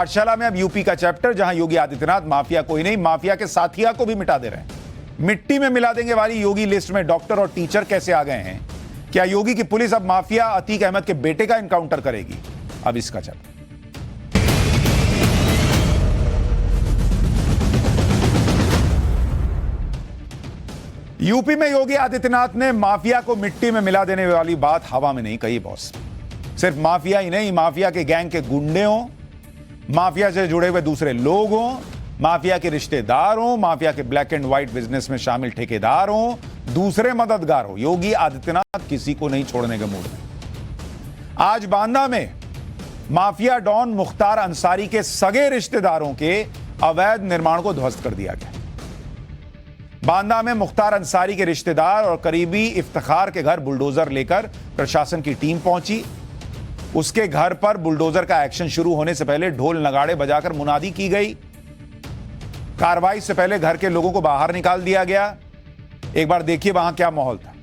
पाठशाला में अब यूपी का चैप्टर, जहां योगी आदित्यनाथ माफिया कोई नहीं, माफिया के साथिया को भी मिटा दे रहे हैं। मिट्टी में मिला देंगे वाली योगी लिस्ट में डॉक्टर और टीचर कैसे आ गए हैं? क्या योगी की पुलिस अब माफिया अतीक अहमद के बेटे का एनकाउंटर करेगी? अब इसका चैप्टर। यूपी में योगी आदित्यनाथ ने माफिया को मिट्टी में मिला देने वाली बात हवा में नहीं कही बॉस। सिर्फ माफिया ही नहीं, माफिया के गैंग के गुंडे हों, माफिया से जुड़े हुए दूसरे लोग हों, माफिया के रिश्तेदार हों, माफिया के ब्लैक एंड व्हाइट बिजनेस में शामिल ठेकेदार हों, दूसरे मददगार हो, योगी आदित्यनाथ किसी को नहीं छोड़ने के मूड में। आज बांदा में माफिया डॉन मुख्तार अंसारी के सगे रिश्तेदारों के अवैध निर्माण को ध्वस्त कर दिया गया। बांदा में मुख्तार अंसारी के रिश्तेदार और करीबी इफ्तिखार के घर बुलडोजर लेकर प्रशासन की टीम पहुंची। उसके घर पर बुलडोजर का एक्शन शुरू होने से पहले ढोल नगाड़े बजाकर मुनादी की गई। कार्रवाई से पहले घर के लोगों को बाहर निकाल दिया गया। एक बार देखिए वहां क्या माहौल था।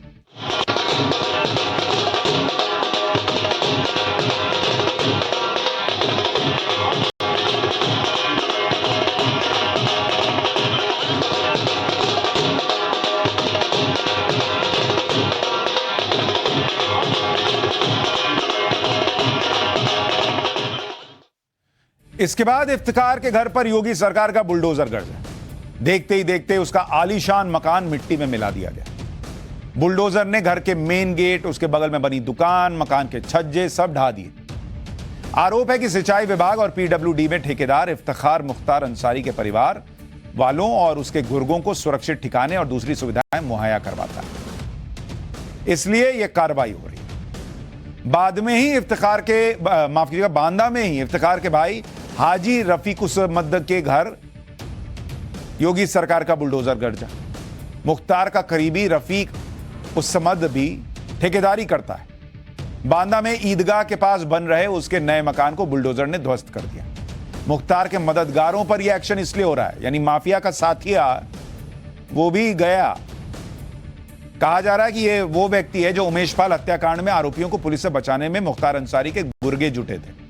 इसके बाद इफ्तिकार के घर पर योगी सरकार का बुलडोजर गर्जा। देखते ही देखते उसका आलीशान मकान मिट्टी में मिला दिया गया। बुलडोजर ने घर के मेन गेट, उसके बगल में बनी दुकान, मकान के छज्जे सब ढा दिए। आरोप है कि सिंचाई विभाग और पीडब्ल्यूडी में ठेकेदार इफ्तिखार मुख्तार अंसारी के परिवार वालों और उसके गुर्गों को सुरक्षित ठिकाने और दूसरी सुविधाएं मुहैया करवाता है, इसलिए यह कार्रवाई हो रही है। बाद में ही इफ्तिखार के माफ कीजिएगा बांदा में ही इफ्तिखार के भाई हाजी रफीकुसमद के घर योगी सरकार का बुलडोजर गर्जा। मुख्तार का करीबी रफीक उसमद भी ठेकेदारी करता है। बांदा में ईदगाह के पास बन रहे उसके नए मकान को बुलडोजर ने ध्वस्त कर दिया। मुख्तार के मददगारों पर यह एक्शन इसलिए हो रहा है, यानी माफिया का साथिया वो भी गया। कहा जा रहा है कि यह वो व्यक्ति है जो उमेश पाल हत्याकांड में आरोपियों को पुलिस से बचाने में मुख्तार अंसारी के गुर्गे जुटे थे।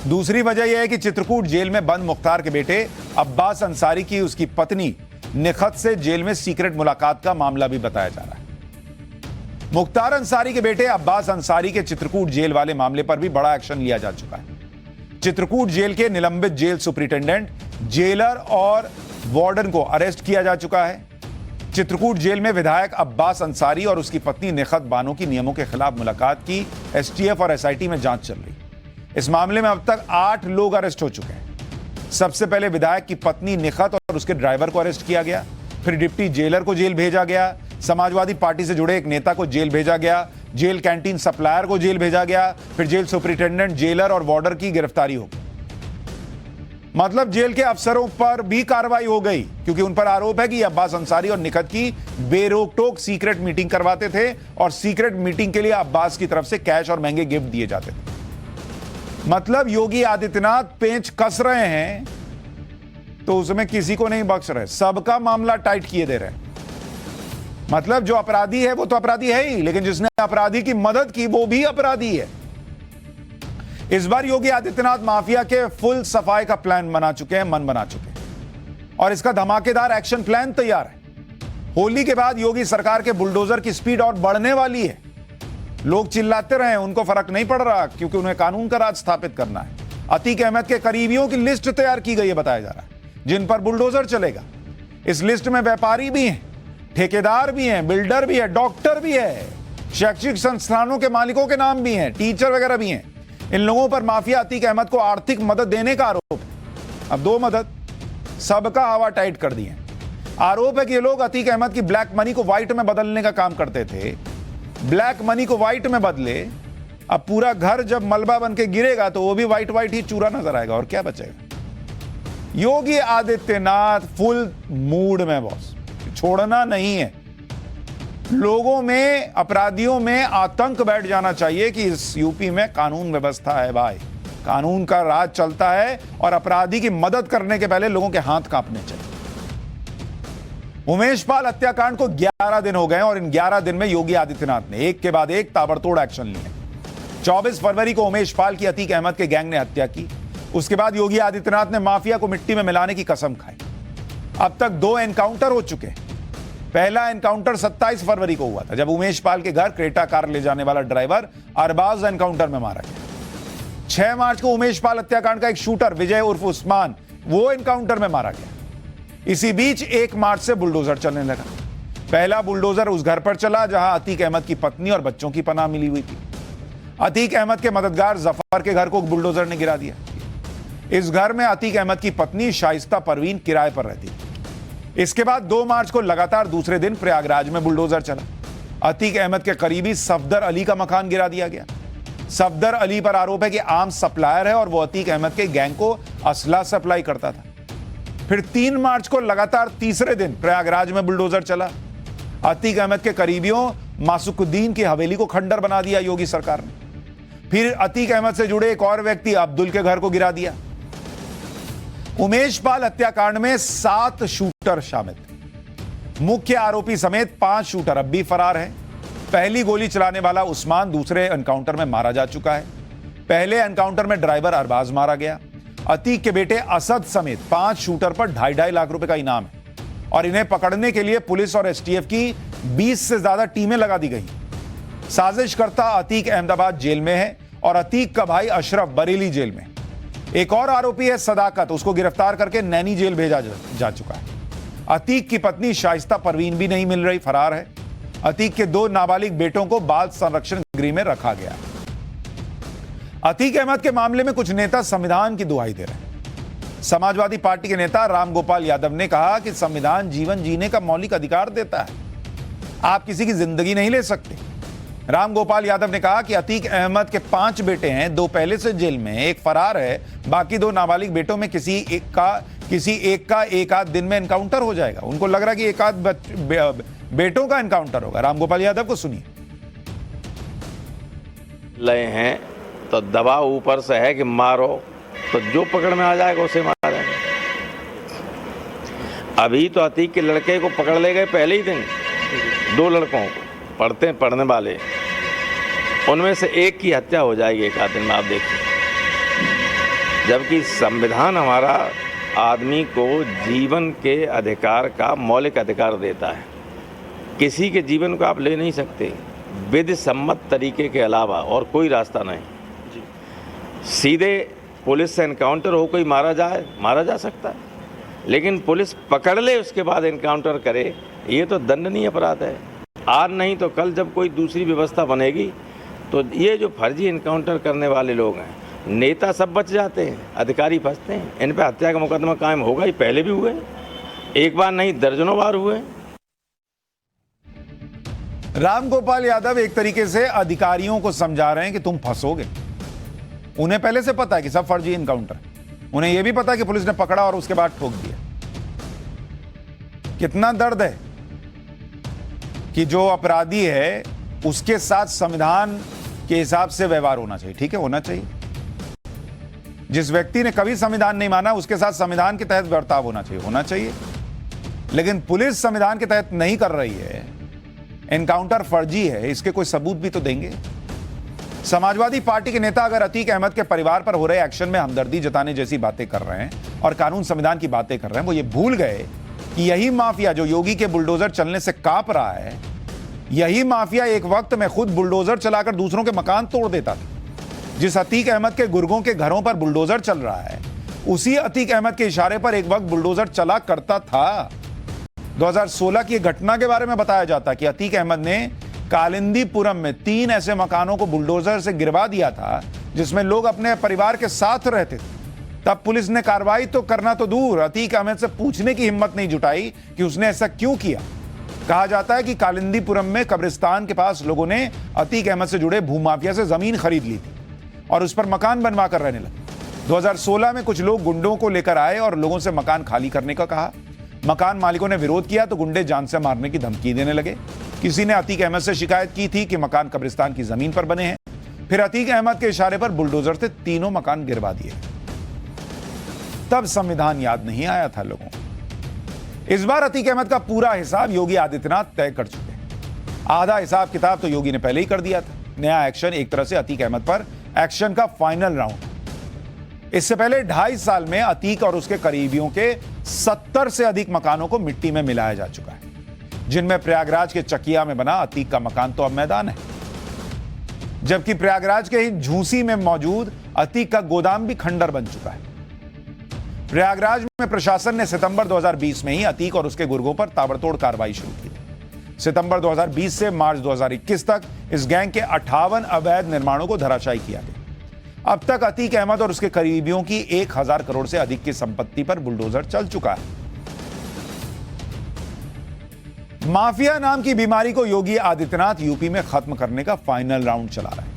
दूसरी वजह यह है कि चित्रकूट जेल में बंद मुख्तार के बेटे अब्बास अंसारी की उसकी पत्नी निखत से जेल में सीक्रेट मुलाकात का मामला भी बताया जा रहा है। मुख्तार अंसारी के बेटे अब्बास अंसारी के चित्रकूट जेल वाले मामले पर भी बड़ा एक्शन लिया जा चुका है। चित्रकूट जेल के निलंबित जेल सुपरिटेंडेंट, जेलर और वार्डन को अरेस्ट किया जा चुका है। चित्रकूट जेल में विधायक अब्बास अंसारी और उसकी पत्नी निखत बानो की नियमों के खिलाफ मुलाकात की एसटीएफ और एसआईटी में जांच चल रही। इस मामले में अब तक 8 लोग अरेस्ट हो चुके हैं। सबसे पहले विधायक की पत्नी निखत और उसके ड्राइवर को अरेस्ट किया गया, फिर डिप्टी जेलर को जेल भेजा गया, समाजवादी पार्टी से जुड़े एक नेता को जेल भेजा गया, जेल कैंटीन सप्लायर को जेल भेजा गया, फिर जेल सुपरिटेंडेंट, जेलर और वार्डर की गिरफ्तारी हो गई। मतलब जेल के अफसरों पर भी कार्रवाई हो गई, क्योंकि उन पर आरोप है कि अब्बास अंसारी और निखत की बेरोक टोक सीक्रेट मीटिंग करवाते थे और सीक्रेट मीटिंग के लिए अब्बास की तरफ से कैश और महंगे गिफ्ट दिए जाते थे। मतलब योगी आदित्यनाथ पेंच कस रहे हैं तो उसमें किसी को नहीं बख्श रहे, सबका मामला टाइट किए दे रहे हैं। मतलब जो अपराधी है वो तो अपराधी है ही, लेकिन जिसने अपराधी की मदद की वो भी अपराधी है। इस बार योगी आदित्यनाथ माफिया के फुल सफाई का प्लान बना चुके हैं, मन बना चुके हैं और इसका धमाकेदार एक्शन प्लान तैयार है। होली के बाद योगी सरकार के बुलडोजर की स्पीड और बढ़ने वाली है। लोग चिल्लाते रहे, उनको फर्क नहीं पड़ रहा, क्योंकि उन्हें कानून का राज स्थापित करना है। अतीक अहमद के करीबियों की लिस्ट तैयार की गई है, बताया जा रहा है, जिन पर बुलडोजर चलेगा। इस लिस्ट में व्यापारी भी हैं, ठेकेदार भी हैं, बिल्डर भी है, डॉक्टर भी है, शैक्षिक संस्थानों के मालिकों के नाम भी हैं, टीचर वगैरह भी हैं। इन लोगों पर माफिया अतीक अहमद को आर्थिक मदद देने का आरोप है। अब 2 मदद, सबका हवा टाइट कर दिए। आरोप है कि ये लोग अतीक अहमद की ब्लैक मनी को व्हाइट में बदलने का काम करते थे। ब्लैक मनी को व्हाइट में बदले, अब पूरा घर जब मलबा बन के गिरेगा तो वो भी व्हाइट व्हाइट ही चूरा नजर आएगा, और क्या बचेगा। योगी आदित्यनाथ फुल मूड में बॉस, छोड़ना नहीं है। लोगों में, अपराधियों में आतंक बैठ जाना चाहिए कि इस यूपी में कानून व्यवस्था है भाई, कानून का राज चलता है और अपराधी की मदद करने के पहले लोगों के हाथ कांपने चाहिए। उमेश पाल हत्याकांड को 11 दिन हो गए और इन 11 दिन में योगी आदित्यनाथ ने एक के बाद एक ताबड़तोड़ एक्शन लिए। 24 फरवरी को उमेश पाल की अतीक अहमद के गैंग ने हत्या की। उसके बाद योगी आदित्यनाथ ने माफिया को मिट्टी में मिलाने की कसम खाई। अब तक 2 एनकाउंटर हो चुके हैं। पहला एनकाउंटर 27 फरवरी को हुआ था, जब उमेश पाल के घर क्रेटा कार ले जाने वाला ड्राइवर अरबाज एनकाउंटर में मारा गया। 6 मार्च को उमेश पाल हत्याकांड का एक शूटर विजय उर्फ उस्मान, वो एनकाउंटर में मारा गया। इसी बीच 1 मार्च से बुलडोजर चलने लगा। पहला बुलडोजर उस घर पर चला जहां अतीक अहमद की पत्नी और बच्चों की पनाह मिली हुई थी। अतीक अहमद के मददगार जफर के घर को बुलडोजर ने गिरा दिया। इस घर में अतीक अहमद की पत्नी शाइस्ता परवीन किराए पर रहती थी। इसके बाद 2 मार्च को लगातार दूसरे दिन प्रयागराज में बुलडोजर चला। अतीक अहमद के करीबी सफदर अली का मकान गिरा दिया गया। सफदर अली पर आरोप है कि आर्म्स सप्लायर है और वो अतीक अहमद के गैंग को असला सप्लाई करता था। फिर 3 मार्च को लगातार तीसरे दिन प्रयागराज में बुलडोजर चला। अतीक अहमद के करीबियों मासुकुद्दीन की हवेली को खंडर बना दिया योगी सरकार ने। फिर अतीक अहमद से जुड़े एक और व्यक्ति अब्दुल के घर को गिरा दिया। उमेश पाल हत्याकांड में 7 शूटर शामिल थे। मुख्य आरोपी समेत 5 शूटर अब भी फरार हैं। पहली गोली चलाने वाला उस्मान दूसरे एनकाउंटर में मारा जा चुका है। पहले एनकाउंटर में ड्राइवर अरबाज मारा गया। अतीक के बेटे असद समेत 5 शूटर पर 2.5 लाख रुपए का इनाम है और इन्हें पकड़ने के लिए पुलिस और एसटीएफ की 20 से ज्यादा टीमें लगा दी गई। साजिशकर्ता अतीक अहमदाबाद जेल में है और अतीक का भाई अशरफ बरेली जेल में। एक और आरोपी है सदाकत, उसको गिरफ्तार करके नैनी जेल भेजा जा चुका है। अतीक की पत्नी शाइस्ता परवीन भी नहीं मिल रही, फरार है। अतीक के 2 नाबालिग बेटों को बाल संरक्षण गृह में रखा गया। अतीक अहमद के मामले में कुछ नेता संविधान की दुहाई दे रहे हैं। समाजवादी पार्टी के नेता राम गोपाल यादव ने कहा कि संविधान जीवन जीने का मौलिक अधिकार देता है, आप किसी की जिंदगी नहीं ले सकते। राम गोपाल यादव ने कहा कि अतीक अहमद के 5 बेटे हैं, 2 पहले से जेल में, 1 फरार है, बाकी 2 नाबालिग बेटों में किसी एक का एक आध दिन में एनकाउंटर हो जाएगा। उनको लग रहा है कि एक आध बेटों का एनकाउंटर होगा। राम गोपाल यादव को सुनिए। लय हैं तो दबाव ऊपर से है कि मारो, तो जो पकड़ में आ जाएगा उसे मारेंगे। अभी तो अतीक के लड़के को पकड़ ले गए पहले ही दिन, 2 लड़कों को पढ़ने वाले, उनमें से एक की हत्या हो जाएगी एक आध दिन में, आप देखिए। जबकि संविधान हमारा आदमी को जीवन के अधिकार का मौलिक अधिकार देता है। किसी के जीवन को आप ले नहीं सकते विधि सम्मत तरीके के अलावा, और कोई रास्ता नहीं। सीधे पुलिस से एनकाउंटर हो कोई मारा जा सकता है, लेकिन पुलिस पकड़ ले उसके बाद एनकाउंटर करे, ये तो दंडनीय अपराध है। आज नहीं तो कल जब कोई दूसरी व्यवस्था बनेगी तो ये जो फर्जी एनकाउंटर करने वाले लोग हैं, नेता सब बच जाते हैं, अधिकारी फंसते हैं। इन पे हत्या का मुकदमा कायम होगा ही, पहले भी हुए, एक बार नहीं दर्जनों बार हुए। राम गोपाल यादव एक तरीके से अधिकारियों को समझा रहे हैं कि तुम फंसोगे। उन्हें पहले से पता है कि सब फर्जी एनकाउंटर। उन्हें यह भी पता है कि पुलिस ने पकड़ा और उसके बाद ठोक दिया। कितना दर्द है कि जो अपराधी है उसके साथ संविधान के हिसाब से व्यवहार होना चाहिए। ठीक है, होना चाहिए। जिस व्यक्ति ने कभी संविधान नहीं माना उसके साथ संविधान के तहत बर्ताव होना चाहिए। लेकिन पुलिस संविधान के तहत नहीं कर रही है, एनकाउंटर फर्जी है, इसके कोई सबूत भी तो देंगे। समाजवादी पार्टी के नेता अगर अतीक अहमद के परिवार पर हो रहे एक्शन में हमदर्दी जताने जैसी बातें कर रहे हैं और कानून संविधान की बातें कर रहे हैं, वो ये भूल गए कि यही माफिया जो योगी के बुलडोजर चलने से कांप रहा है, यही माफिया एक वक्त में खुद बुलडोजर चलाकर दूसरों के मकान तोड़ देता था। जिस अतीक अहमद के गुर्गों के घरों पर बुलडोजर चल रहा है, उसी अतीक अहमद के इशारे पर एक वक्त बुलडोजर चला करता था। 2016 की घटना के बारे में बताया जाता कि अतीक अहमद ने कालिंदीपुरम में 3 ऐसे मकानों को बुलडोजर से गिरवा दिया था जिसमें लोग अपने परिवार के साथ रहते थे। तब पुलिस ने कार्रवाई तो करना तो दूर, अतीक अहमद से पूछने की हिम्मत नहीं जुटाई कि उसने ऐसा क्यों किया। कहा जाता है कि कालिंदीपुरम में कब्रिस्तान के पास लोगों ने अतीक अहमद से जुड़े भूमाफिया से जमीन खरीद ली थी और उस पर मकान बनवा कर रहने लगे। 2016 में कुछ लोग गुंडों को लेकर आए और लोगों से मकान खाली करने का कहा। मकान मालिकों ने विरोध किया तो गुंडे जान से मारने की धमकी देने लगे। किसी ने अतीक अहमद से शिकायत की थी कि मकान कब्रिस्तान की जमीन पर बने हैं। फिर अतीक अहमद के इशारे पर बुलडोजर से 3 मकान गिरवा दिए। तब संविधान याद नहीं आया था लोगों को। इस बार अतीक अहमद का पूरा हिसाब योगी आदित्यनाथ तय कर चुके हैं। आधा हिसाब किताब तो योगी ने पहले ही कर दिया था। नया एक्शन एक तरह से अतीक अहमद पर एक्शन का फाइनल राउंड। इससे पहले 2.5 साल में अतीक और उसके करीबियों के 70 से अधिक मकानों को मिट्टी में मिलाया जा चुका है, जिनमें प्रयागराज के चकिया में बना अतीक का मकान तो अब मैदान है, जबकि प्रयागराज के ही झूसी में मौजूद अतीक का गोदाम भी खंडर बन चुका है। प्रयागराज में प्रशासन ने सितंबर 2020 में ही अतीक और उसके गुर्गों पर ताबड़तोड़ कार्रवाई शुरू की। सितंबर 2020 से मार्च 2021 तक इस गैंग के 58 अवैध निर्माणों को धराशायी किया गया। अब तक अतीक अहमद और उसके करीबियों की 1000 करोड़ से अधिक की संपत्ति पर बुलडोजर चल चुका है। माफिया नाम की बीमारी को योगी आदित्यनाथ यूपी में खत्म करने का फाइनल राउंड चला रहे हैं।